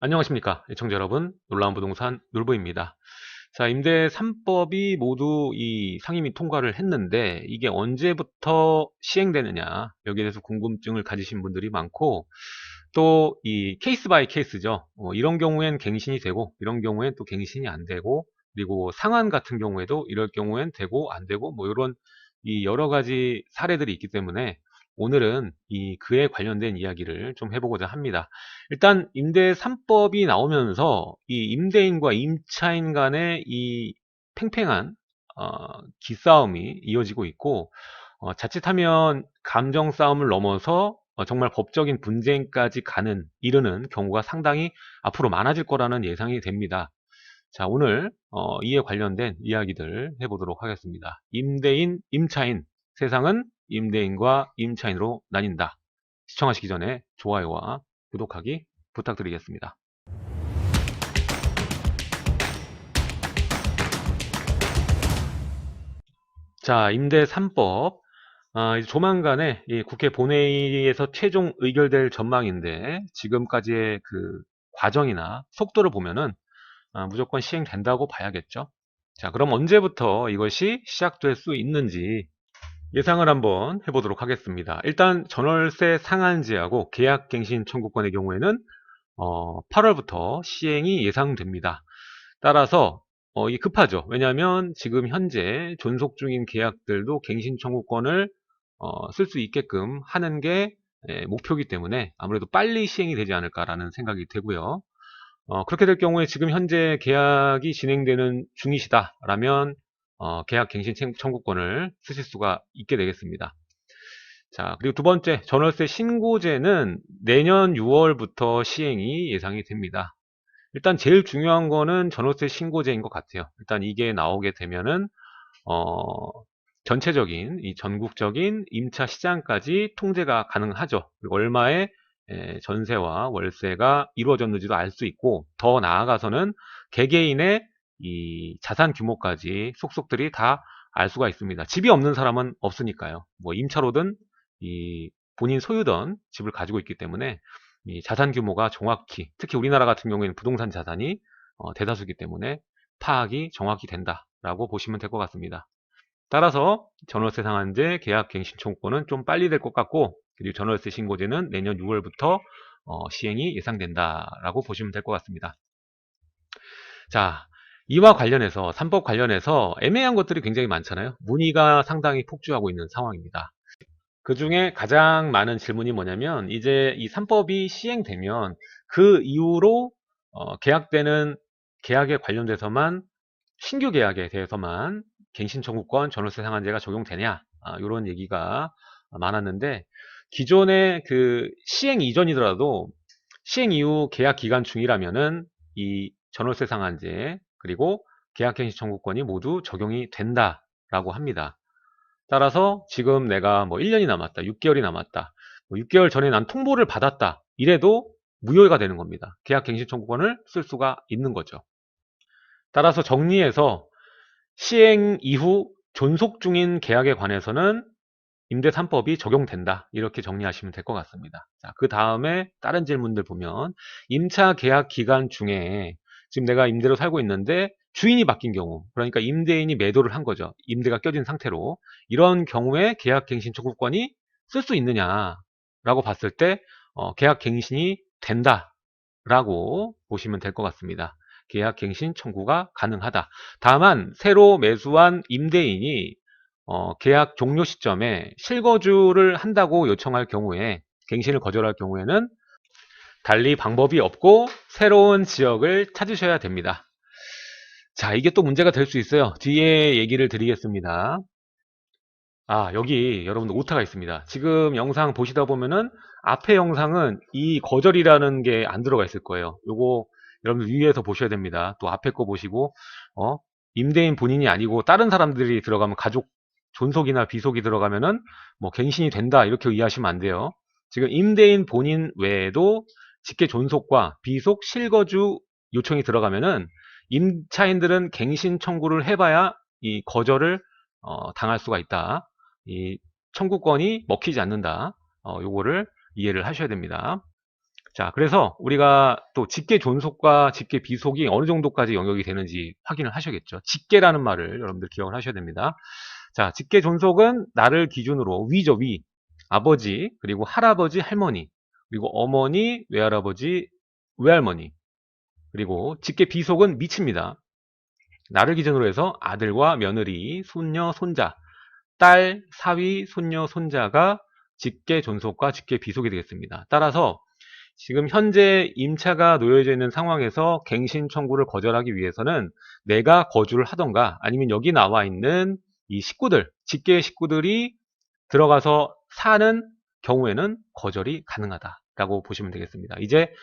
안녕하십니까 애청자 여러분, 놀라운 부동산 놀부입니다. 자, 임대 3법이 모두 이 상임위 통과를 했는데 이게 언제부터 시행되느냐, 여기에 대해서 궁금증을 가지신 분들이 많고, 또 이 케이스 바이 케이스죠. 이런 경우엔 갱신이 되고 이런 경우엔 또 갱신이 안 되고, 그리고 상한 같은 경우에도 이럴 경우엔 되고 안 되고, 뭐 이런 이 여러 가지 사례들이 있기 때문에 오늘은 이 그에 관련된 이야기를 좀 해보고자 합니다. 일단 임대 3법이 나오면서 이 임대인과 임차인 간의 이 팽팽한 기싸움이 이어지고 있고, 자칫하면 감정 싸움을 넘어서 정말 법적인 분쟁까지 이르는 경우가 상당히 앞으로 많아질 거라는 예상이 됩니다. 자, 오늘 이에 관련된 이야기들 해보도록 하겠습니다. 임대인, 임차인, 세상은 임대인과 임차인으로 나뉜다. 시청하시기 전에 좋아요와 구독하기 부탁드리겠습니다. 자, 임대 3법. 이제 조만간에 이 국회 본회의에서 최종 의결될 전망인데, 지금까지의 그 과정이나 속도를 보면은 무조건 시행된다고 봐야겠죠. 자, 그럼 언제부터 이것이 시작될 수 있는지 예상을 한번 해보도록 하겠습니다. 일단 전월세 상한제하고 계약갱신 청구권의 경우에는 8월부터 시행이 예상됩니다. 따라서 이게 급하죠. 왜냐하면 지금 현재 존속 중인 계약들도 갱신 청구권을 쓸 수 있게끔 하는 게 목표이기 때문에 아무래도 빨리 시행이 되지 않을까라는 생각이 되고요. 그렇게 될 경우에 지금 현재 계약이 진행되는 중이시다라면 계약 갱신 청구권을 쓰실 수가 있게 되겠습니다. 자, 그리고 두 번째, 전월세 신고제는 내년 6월부터 시행이 예상이 됩니다. 일단 제일 중요한 거는 전월세 신고제인 것 같아요. 일단 이게 나오게 되면은 전체적인 이 전국적인 임차 시장까지 통제가 가능하죠. 그리고 얼마의 전세와 월세가 이루어졌는지도 알 수 있고, 더 나아가서는 개개인의 이 자산 규모까지 속속들이 다 알 수가 있습니다. 집이 없는 사람은 없으니까요. 뭐 임차로든 이 본인 소유던 집을 가지고 있기 때문에 이 자산 규모가 정확히, 특히 우리나라 같은 경우에는 부동산 자산이 대다수이기 때문에 파악이 정확히 된다라고 보시면 될 것 같습니다. 따라서 전월세 상한제 계약 갱신 청구권은 좀 빨리 될 것 같고, 그리고 전월세 신고제는 내년 6월부터 시행이 예상된다라고 보시면 될 것 같습니다. 자, 이와 관련해서 3법 관련해서 애매한 것들이 굉장히 많잖아요. 문의가 상당히 폭주하고 있는 상황입니다. 그 중에 가장 많은 질문이 뭐냐면, 이제 이 3법이 시행되면 그 이후로 계약되는 계약에 관련돼서만, 신규 계약에 대해서만 갱신 청구권 전월세 상한제가 적용되냐, 이런 얘기가 많았는데, 기존의 그 시행 이전이더라도 시행 이후 계약 기간 중이라면은 이 전월세 상한제 그리고 계약 갱신 청구권이 모두 적용이 된다라고 합니다. 따라서 지금 내가 뭐 1년이 남았다, 6개월이 남았다, 뭐 6개월 전에 난 통보를 받았다, 이래도 무효가 되는 겁니다. 계약 갱신 청구권을 쓸 수가 있는 거죠. 따라서 정리해서 시행 이후 존속 중인 계약에 관해서는 임대 3법이 적용된다, 이렇게 정리하시면 될 것 같습니다. 자, 그 다음에 다른 질문들 보면, 임차 계약 기간 중에 지금 내가 임대로 살고 있는데 주인이 바뀐 경우, 그러니까 임대인이 매도를 한 거죠. 임대가 껴진 상태로. 이런 경우에 계약 갱신 청구권이 쓸 수 있느냐라고 봤을 때 계약 갱신이 된다라고 보시면 될 것 같습니다. 계약 갱신 청구가 가능하다. 다만 새로 매수한 임대인이 계약 종료 시점에 실거주를 한다고 요청할 경우에, 갱신을 거절할 경우에는 달리 방법이 없고 새로운 지역을 찾으셔야 됩니다. 자, 이게 또 문제가 될 수 있어요. 뒤에 얘기를 드리겠습니다. 여기 여러분들 오타가 있습니다. 지금 영상 보시다 보면은 앞에 영상은 이 거절이라는 게 안 들어가 있을 거예요. 요거 여러분들 위에서 보셔야 됩니다. 또 앞에 거 보시고 임대인 본인이 아니고 다른 사람들이 들어가면, 가족 존속이나 비속이 들어가면은 뭐 갱신이 된다, 이렇게 이해하시면 안 돼요. 지금 임대인 본인 외에도 직계 존속과 비속 실거주 요청이 들어가면은 임차인들은 갱신 청구를 해봐야 이 거절을 당할 수가 있다. 이 청구권이 먹히지 않는다. 요거를 이해를 하셔야 됩니다. 자, 그래서 우리가 또 직계 존속과 직계 비속이 어느 정도까지 영역이 되는지 확인을 하셔야겠죠. 직계라는 말을 여러분들 기억을 하셔야 됩니다. 자, 직계 존속은 나를 기준으로 위죠, 위. 아버지, 그리고 할아버지, 할머니, 그리고 어머니, 외할아버지, 외할머니, 그리고 직계 비속은 미치입니다. 나를 기준으로 해서 아들과 며느리, 손녀, 손자, 딸, 사위, 손녀, 손자가 직계 존속과 직계 비속이 되겠습니다. 따라서 지금 현재 임차가 놓여져 있는 상황에서 갱신 청구를 거절하기 위해서는 내가 거주를 하던가 아니면 여기 나와 있는 이 식구들, 직계 식구들이 들어가서 사는 경우에는 거절이 가능하다라고 보시면 되겠습니다. 이제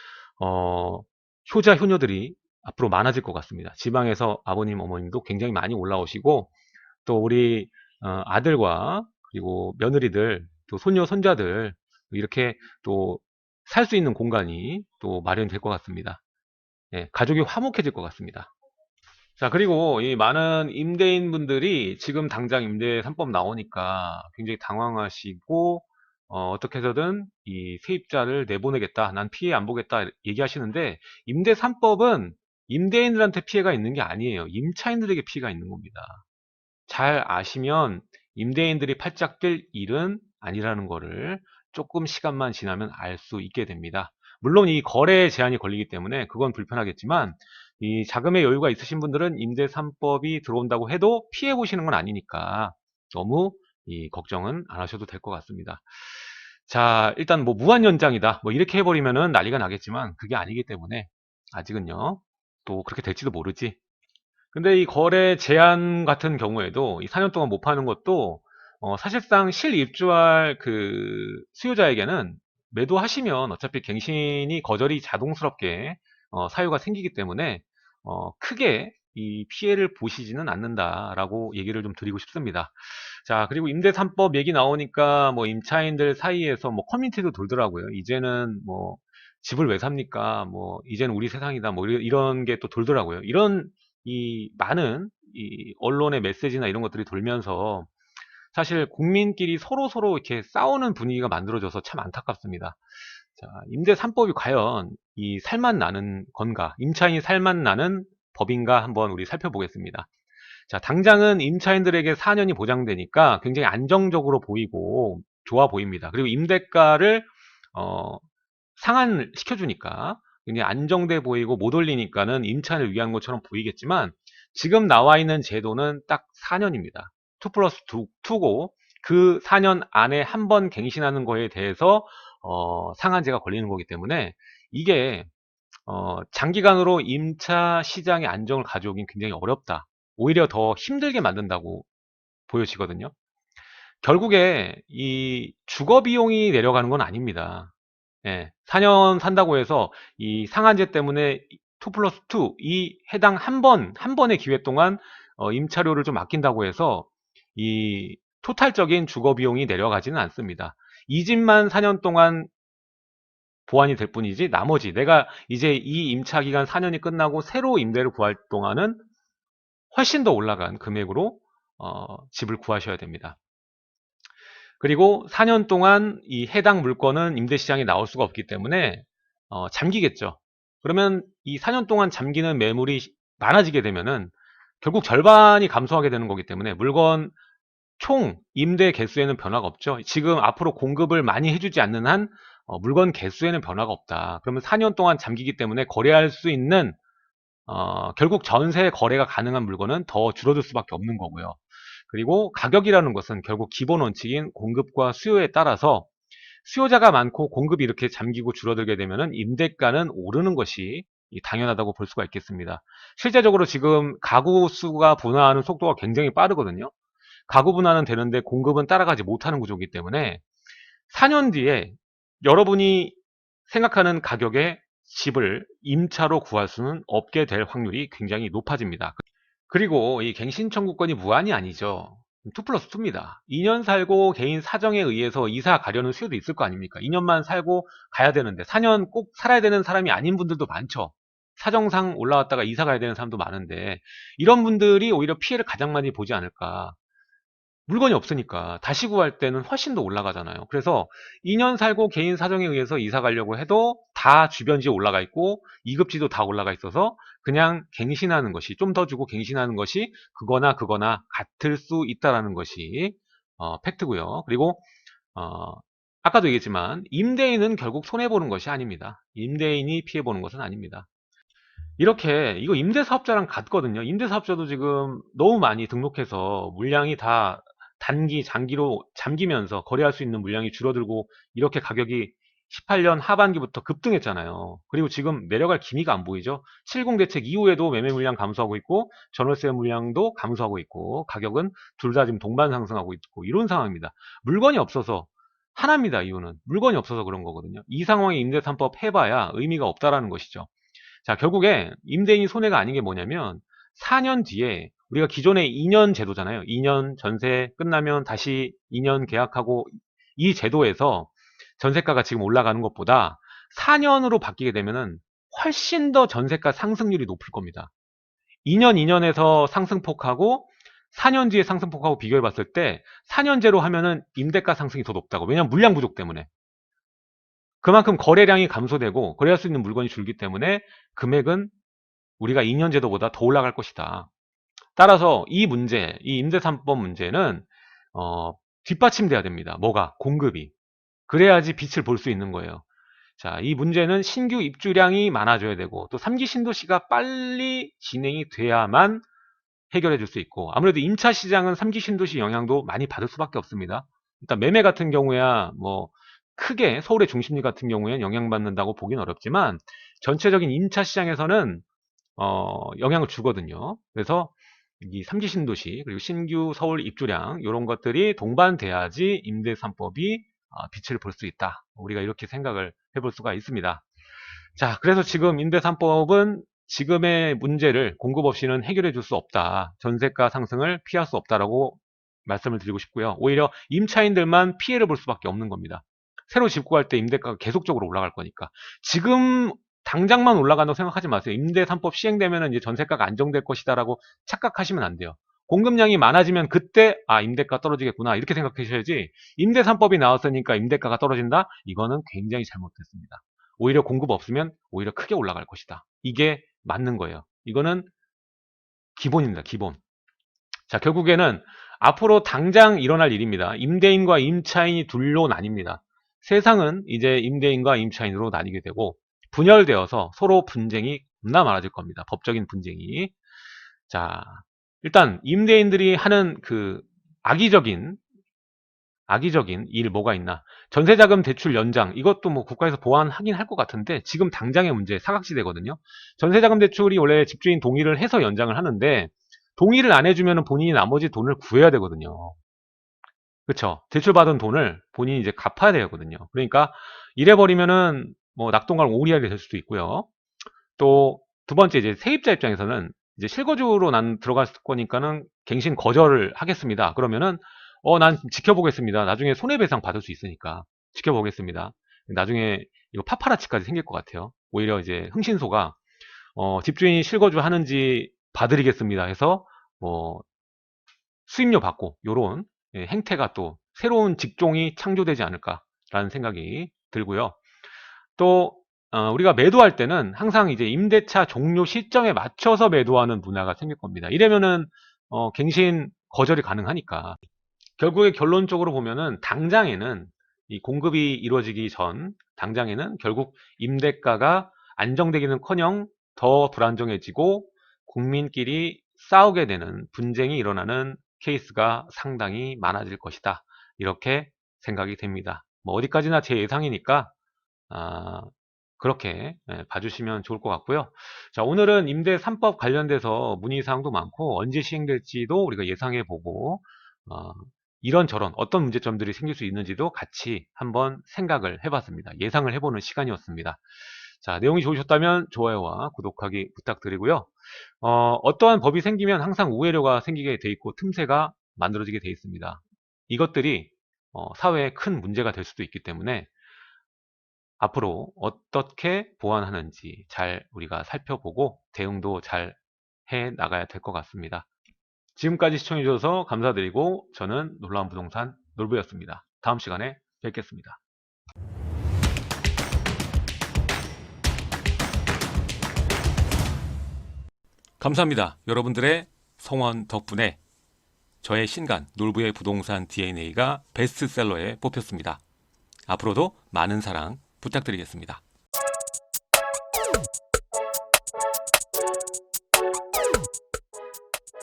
효자, 효녀들이 앞으로 많아질 것 같습니다. 지방에서 아버님, 어머님도 굉장히 많이 올라오시고 또 우리 아들과 그리고 며느리들, 또 손녀, 손자들 이렇게 또 살 수 있는 공간이 또 마련될 것 같습니다. 예, 가족이 화목해질 것 같습니다. 자, 그리고 이 많은 임대인분들이 지금 당장 임대 3법 나오니까 굉장히 당황하시고 떻게 해서든 이 세입자를 내보내겠다, 난 피해 안 보겠다 얘기하시는데 임대 3법은 임대인들한테 피해가 있는 게 아니에요. 임차인들에게 피해가 있는 겁니다. 잘 아시면 임대인들이 팔짝 뛸 일은 아니라는 거를 조금 시간만 지나면 알 수 있게 됩니다. 물론 이 거래 제한이 걸리기 때문에 그건 불편하겠지만 이 자금의 여유가 있으신 분들은 임대 3법이 들어온다고 해도 피해 보시는 건 아니니까 너무 이 걱정은 안 하셔도 될 것 같습니다. 자, 일단 뭐 무한 연장이다 뭐 이렇게 해버리면은 난리가 나겠지만 그게 아니기 때문에 아직은요 또 그렇게 될지도 모르지. 근데 이 거래 제한 같은 경우에도 이 4년 동안 못 파는 것도 사실상 실입주할 그 수요자에게는 매도하시면 어차피 갱신이 거절이 자동스럽게 사유가 생기기 때문에 크게 이 피해를 보시지는 않는다라고 얘기를 좀 드리고 싶습니다. 자, 그리고 임대 3법 얘기 나오니까 뭐 임차인들 사이에서 뭐 커뮤니티도 돌더라고요. 이제는 뭐 집을 왜 삽니까? 뭐 이제는 우리 세상이다. 뭐 이런 게 또 돌더라고요. 이런 이 많은 이 언론의 메시지나 이런 것들이 돌면서 사실 국민끼리 서로 이렇게 싸우는 분위기가 만들어져서 참 안타깝습니다. 자, 임대 3법이 과연 이 살맛 나는 건가? 임차인이 살맛 나는 법인가 한번 우리 살펴보겠습니다. 자, 당장은 임차인들에게 4년이 보장되니까 굉장히 안정적으로 보이고 좋아 보입니다. 그리고 임대가를 어, 상한을 시켜주니까 굉장히 안정돼 보이고 못 올리니까는 임차인을 위한 것처럼 보이겠지만 지금 나와 있는 제도는 딱 4년입니다. 2 플러스 2고 그 4년 안에 한 번 갱신하는 거에 대해서 상한제가 걸리는 거기 때문에 이게 장기간으로 임차 시장의 안정을 가져오긴 굉장히 어렵다. 오히려 더 힘들게 만든다고 보여지거든요. 결국에 이 주거 비용이 내려가는 건 아닙니다. 예, 4년 산다고 해서 이 상한제 때문에 2 플러스 2, 이 해당 한 번의 기회 동안 임차료를 좀 아낀다고 해서 이 토탈적인 주거 비용이 내려가지는 않습니다. 이 집만 4년 동안 보완이 될 뿐이지 나머지 내가 이제 이 임차 기간 4년이 끝나고 새로 임대를 구할 동안은 훨씬 더 올라간 금액으로 집을 구하셔야 됩니다. 그리고 4년 동안 이 해당 물건은 임대시장에 나올 수가 없기 때문에 잠기겠죠. 그러면 이 4년 동안 잠기는 매물이 많아지게 되면은 결국 절반이 감소하게 되는 거기 때문에 물건 총 임대 개수에는 변화가 없죠. 지금 앞으로 공급을 많이 해주지 않는 한 물건 개수에는 변화가 없다. 그러면 4년 동안 잠기기 때문에 거래할 수 있는 결국 전세 거래가 가능한 물건은 더 줄어들 수밖에 없는 거고요. 그리고 가격이라는 것은 결국 기본 원칙인 공급과 수요에 따라서 수요자가 많고 공급이 이렇게 잠기고 줄어들게 되면 임대가는 오르는 것이 당연하다고 볼 수가 있겠습니다. 실제적으로 지금 가구 수가 분화하는 속도가 굉장히 빠르거든요. 가구 분화는 되는데 공급은 따라가지 못하는 구조이기 때문에 4년 뒤에 여러분이 생각하는 가격의 집을 임차로 구할 수는 없게 될 확률이 굉장히 높아집니다. 그리고 이 갱신 청구권이 무한이 아니죠. 2 플러스 2입니다. 2년 살고 개인 사정에 의해서 이사 가려는 수요도 있을 거 아닙니까? 2년만 살고 가야 되는데 4년 꼭 살아야 되는 사람이 아닌 분들도 많죠. 사정상 올라왔다가 이사 가야 되는 사람도 많은데 이런 분들이 오히려 피해를 가장 많이 보지 않을까. 물건이 없으니까 다시 구할 때는 훨씬 더 올라가잖아요. 그래서 2년 살고 개인 사정에 의해서 이사 가려고 해도 다 주변지에 올라가 있고 이급지도 다 올라가 있어서 그냥 갱신하는 것이, 좀 더 주고 갱신하는 것이 그거나 같을 수 있다라는 것이 팩트고요. 그리고 어, 아까도 얘기했지만 임대인은 결국 손해보는 것이 아닙니다. 임대인이 피해보는 것은 아닙니다. 이렇게 이거 임대사업자랑 같거든요. 임대사업자도 지금 너무 많이 등록해서 물량이 다 단기, 장기로 잠기면서 거래할 수 있는 물량이 줄어들고 이렇게 가격이 18년 하반기부터 급등했잖아요. 그리고 지금 내려갈 기미가 안 보이죠. 70 대책 이후에도 매매 물량 감소하고 있고 전월세 물량도 감소하고 있고 가격은 둘 다 지금 동반 상승하고 있고 이런 상황입니다. 물건이 없어서 하나입니다. 이유는 물건이 없어서 그런 거거든요. 이 상황에 임대 3법 해봐야 의미가 없다라는 것이죠. 자, 결국에 임대인이 손해가 아닌 게 뭐냐면 4년 뒤에 우리가 기존의 2년 제도잖아요. 2년 전세 끝나면 다시 2년 계약하고 이 제도에서 전세가가 지금 올라가는 것보다 4년으로 바뀌게 되면은 훨씬 더 전세가 상승률이 높을 겁니다. 2년에서 상승폭하고 4년 뒤에 상승폭하고 비교해 봤을 때 4년제로 하면은 임대가 상승이 더 높다고. 왜냐면 물량 부족 때문에. 그만큼 거래량이 감소되고 거래할 수 있는 물건이 줄기 때문에 금액은 우리가 2년 제도보다 더 올라갈 것이다. 따라서 이 문제, 이 임대 3법 문제는 뒷받침돼야 됩니다. 뭐가? 공급이. 그래야지 빛을 볼 수 있는 거예요. 자, 이 문제는 신규 입주량이 많아져야 되고 또 3기 신도시가 빨리 진행이 돼야만 해결해 줄 수 있고, 아무래도 임차 시장은 3기 신도시 영향도 많이 받을 수밖에 없습니다. 일단 매매 같은 경우야 뭐 크게 서울의 중심지 같은 경우에는 영향받는다고 보긴 어렵지만 전체적인 임차 시장에서는 영향을 주거든요. 그래서 이 3기 신도시 그리고 신규 서울 입주량 이런 것들이 동반돼야지 임대 3법이 빛을 볼 수 있다. 우리가 이렇게 생각을 해볼 수가 있습니다. 자, 그래서 지금 임대 3법은 지금의 문제를 공급 없이는 해결해 줄 수 없다. 전세가 상승을 피할 수 없다라고 말씀을 드리고 싶고요. 오히려 임차인들만 피해를 볼 수밖에 없는 겁니다. 새로 집 구할 때 임대가가 계속적으로 올라갈 거니까. 지금 당장만 올라간다고 생각하지 마세요. 임대 3법 시행되면 이제 전세가가 안정될 것이다라고 착각하시면 안 돼요. 공급량이 많아지면 그때 임대가 떨어지겠구나 이렇게 생각하셔야지, 임대 3법이 나왔으니까 임대가가 떨어진다? 이거는 굉장히 잘못됐습니다. 오히려 공급 없으면 오히려 크게 올라갈 것이다. 이게 맞는 거예요. 이거는 기본입니다. 기본. 자, 결국에는 앞으로 당장 일어날 일입니다. 임대인과 임차인이 둘로 나뉩니다. 세상은 이제 임대인과 임차인으로 나뉘게 되고 분열되어서 서로 분쟁이 겁나 많아질 겁니다. 법적인 분쟁이. 자, 일단 임대인들이 하는 그 악의적인 일 뭐가 있나? 전세자금 대출 연장, 이것도 뭐 국가에서 보완하긴 할 것 같은데 지금 당장의 문제 사각지대거든요. 전세자금 대출이 원래 집주인 동의를 해서 연장을 하는데 동의를 안 해주면 본인이 나머지 돈을 구해야 되거든요. 그쵸? 대출받은 돈을 본인이 이제 갚아야 되거든요. 그러니까 이래버리면은 뭐 낙동강 오리알이 될 수도 있고요. 또 두 번째, 이제 세입자 입장에서는 이제 실거주로 난 들어갈 거니까는 갱신 거절을 하겠습니다. 그러면은 난 지켜보겠습니다. 나중에 손해배상 받을 수 있으니까 지켜보겠습니다. 나중에 이거 파파라치까지 생길 것 같아요. 오히려 이제 흥신소가 집주인이 실거주 하는지 봐드리겠습니다 해서 뭐 수임료 받고 요런 행태가 또 새로운 직종이 창조되지 않을까라는 생각이 들고요. 또 우리가 매도할 때는 항상 이제 임대차 종료 시점에 맞춰서 매도하는 문화가 생길 겁니다. 이러면은 갱신 거절이 가능하니까. 결국에 결론적으로 보면은 당장에는 이 공급이 이루어지기 전 당장에는 결국 임대가가 안정되기는커녕 더 불안정해지고 국민끼리 싸우게 되는 분쟁이 일어나는 케이스가 상당히 많아질 것이다. 이렇게 생각이 됩니다. 뭐 어디까지나 제 예상이니까 아, 그렇게 봐주시면 좋을 것 같고요. 자, 오늘은 임대 3법 관련돼서 문의사항도 많고 언제 시행될지도 우리가 예상해 보고 이런저런 어떤 문제점들이 생길 수 있는지도 같이 한번 생각을 해봤습니다. 예상을 해보는 시간이었습니다. 자, 내용이 좋으셨다면 좋아요와 구독하기 부탁드리고요. 어떠한 법이 생기면 항상 우회료가 생기게 돼 있고 틈새가 만들어지게 돼 있습니다. 이것들이 사회에 큰 문제가 될 수도 있기 때문에 앞으로 어떻게 보완하는지 잘 우리가 살펴보고 대응도 잘 해 나가야 될 것 같습니다. 지금까지 시청해주셔서 감사드리고 저는 놀라운 부동산 놀부였습니다. 다음 시간에 뵙겠습니다. 감사합니다. 여러분들의 성원 덕분에 저의 신간 놀부의 부동산 DNA가 베스트셀러에 뽑혔습니다. 앞으로도 많은 사랑 부탁드리겠습니다.